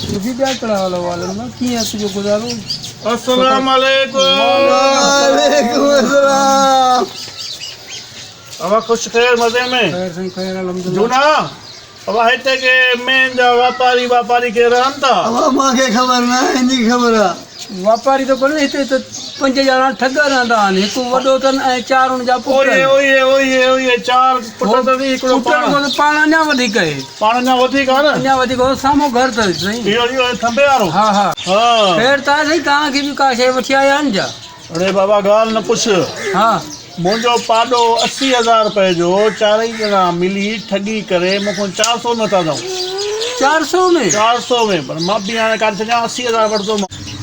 मुझे क्या करा वाला ना की ऐसे जो गुजारो। अस्सलाम वालेकुम। वालेकुम अस्सलाम। अब खुश खैर मजे में खैर सही खैर अल्हम्दुलिल्लाह। जूना अब हिते के मेन जा वापारी के रहन था। अब मांखे खबर ना इनकी खबर आ। वापारी तो कोने हिते तो 5 ॼणा ठग रहंदा आहिनि। हिकु वॾो अथनि ऐं 4 उन जा पुट। ओए 4 पुट अथनि हिकिड़ो पुटनि खां त पाण अञा वधीक आहे। पाण अञा वधीक आहे न। अञा वधीक हो साम्हूं घर अथसि साईं। इहो थंबे वारो। हा हा हाँ खैर त आहे साईं तव्हांखे बि का शइ वठी आया आहिनि छा? अरे बाबा ॻाल्हि न पुछ। हा मुंहिंजो पाॾो 80,000 रुपए जो 4 ॼणा मिली ठगी करे मूंखां 400 नथा ॾऊं। 400 में 400 में पर मां बि हाणे कान छॾियां 80,000 वठंदो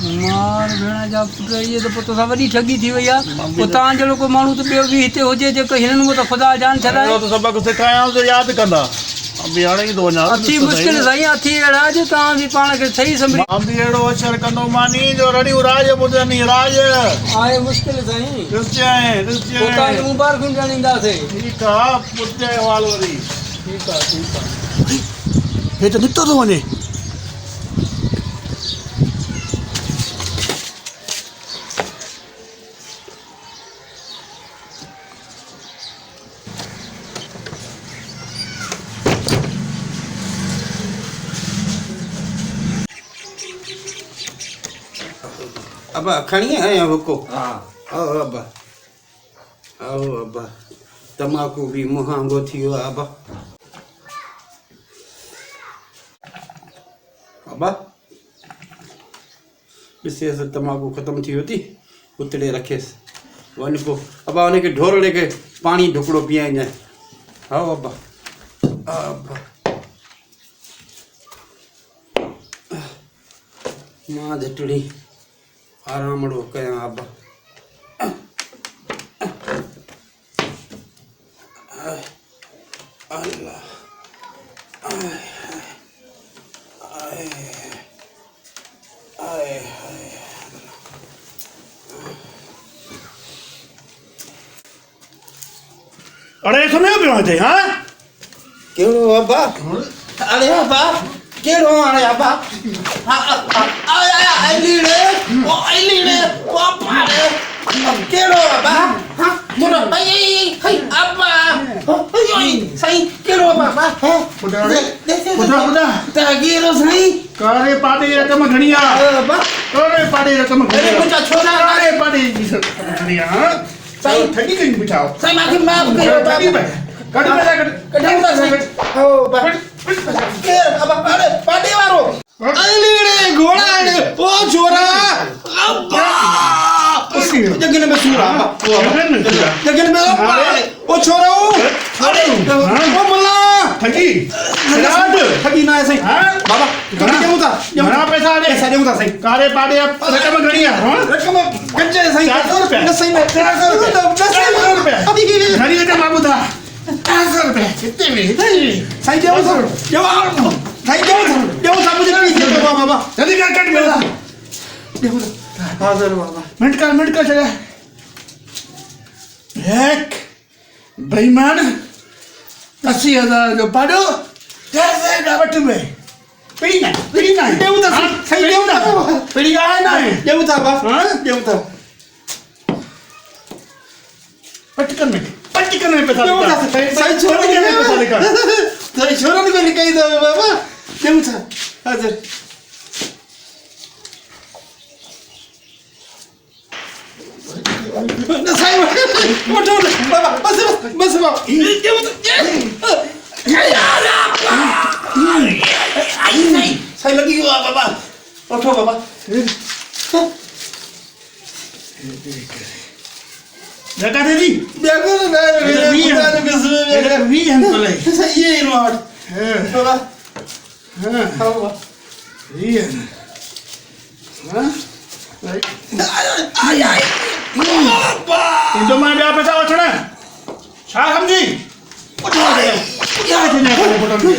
मार भेण जा पुट इहे त पोइ तोसां वॾी ठगी थी वई आहे। पोइ तव्हां जहिड़ो को माण्हू त ॿियो बि हिते हुजे जेको हिननि में त ख़ुदा जान छॾाए। त सबक सिखायां त यादि कंदा। बि हाणे ईंदो वञा अथी मुश्किल साईं अथी अहिड़ा जो तव्हां बि पाण खे सही सम्झी। मां बि अहिड़ो अक्षर कंदो मानी जो रड़ियूं राज ॿुधंदी राज आहे मुश्किल साईं। पोइ तव्हांखे मुबारकूं ॾींदासीं। ठीकु आहे पुॼे वाल वरी ठीकु आहे ठीकु आहे। हे त निकितो थो वञे। अब्बा खणी आया हुको। हाँ आओ अब्बा तमाकू भी महांगो थियो अब्बा। अब्बा विशेष तमाकू खत्म थी होती उतड़े रखेस वन को अब्बा उनके ढोर लेके पानी ढुकड़ो पियाई जाए। आओ अब्बा मां झटड़ी आरामड़ो कयां अब्बा। अल्लाह अरे सुनो पियो हिते हाँ केड़ो अब्बा? अरे अब्बा केड़ो अरे अब्बा? आईलीड़े ओ पारे केड़ो अब्बा? हां मोरा आई अब्बा ओय सही केड़ो अब्बा? पुटा तागीरो सही कारे पाटे रकम घणिया अब्बा कारे पाटे रकम अरे मुझा छोरा कारे पाटे घणिया सही ठगी कहीं बिठाओ सही माफी माफ करो बाबा कटा सही ओ बाबा के अब्बा अरे पाटे वारो अलीड़े घोड़ा ओ छोरा अब्बा जगन में सूरा जगन में ओ छोरा अरे ओ मल्ला ठगी ठगी ना सही बाबा ठगी देऊ था घणा पैसा देऊ था सही कारे पाटे रकम घणिया रकम गंजे सही 400 रुपया सही में 400 रुपया घणी रकम बाबू था 400 रुपया कितने में सही देऊ था सही देऊ था मुझे नहीं दे बाबा जल्दी कर कट मेरा देऊ था हाजिर बाबा मिनट का चला एक बेईमान 80,000 जो पाडो कैसे डावट में पीड़ी ना देऊ था सही देऊ था पीड़ी आए ना देऊ था बाबा देऊ था पटकन में पैसा देऊ था सही छोड़ के पैसा निकाल सही छोड़ के निकाल दो बाबा देऊ था हाजिर सही उठो बाबा बस बाबा देऊ था सही लगी हुआ बाबा उठो बाबा जगह दे दी देखो ना मेरे वी हम तो ले सही है नोट बाबा हां बाबा वी हां आई बाबा तो मैं भी पैसा वठना छा समझी उठो क्या देना है बटन में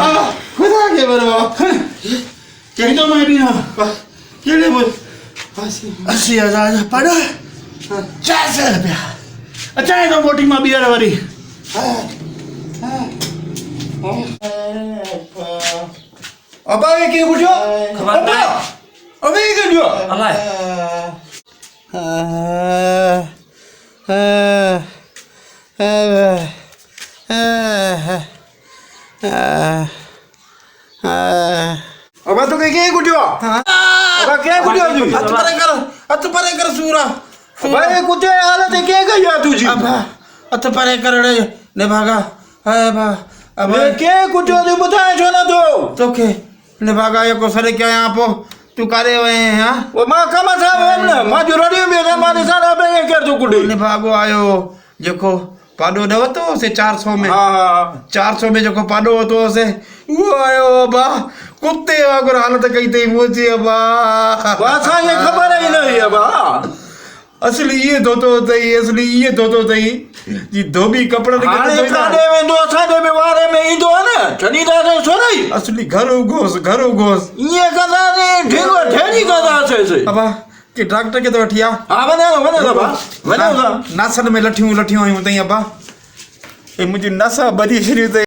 हां खुदा के बाबा कह दो मैं भी ना केड़े बोल 80,000 पड़ा 400 रुपया अच्छा है तो वोटिंग में बियर वाली अबा ये के कुछ खबर नहीं। अबे ये के जो अलाए अबा तो के कुछ अबा के कुछ हथ परे कर सूरा अबा ये कुछ हालत के गया तुझी अब हथ परे कर ने भागा है बा अब ये के कुछ तू बताए छो ना तो के ने भागा ये को सरे क्या यहाँ पो तू करे हुए हैं हाँ वो मां कमा साहब हमने मां जो रेडियो में था मारे सारा पे ये कर जो कुड़ी ने भागो आयो जेको पाडो न वतो से 400 में हां 400 में जेको पाडो वतो से वो आयो बा कुत्ते वांगुरु हालत कई तई मोची बा वासा ये खबर ही नहीं है बा असली ये धोतो तई जी धोबी कपड़ा ने हाणे काडे में दो साडे में वारे में इंदो है ना छनी दा सोरई असली घरो घोस ये कदा ने ढेरो ढेरी कदा से अबा के डॉक्टर के तो वठिया हां वने बा वने नासन में लठियूं आयूं तई अबा ए मुजी नसा बदी शरी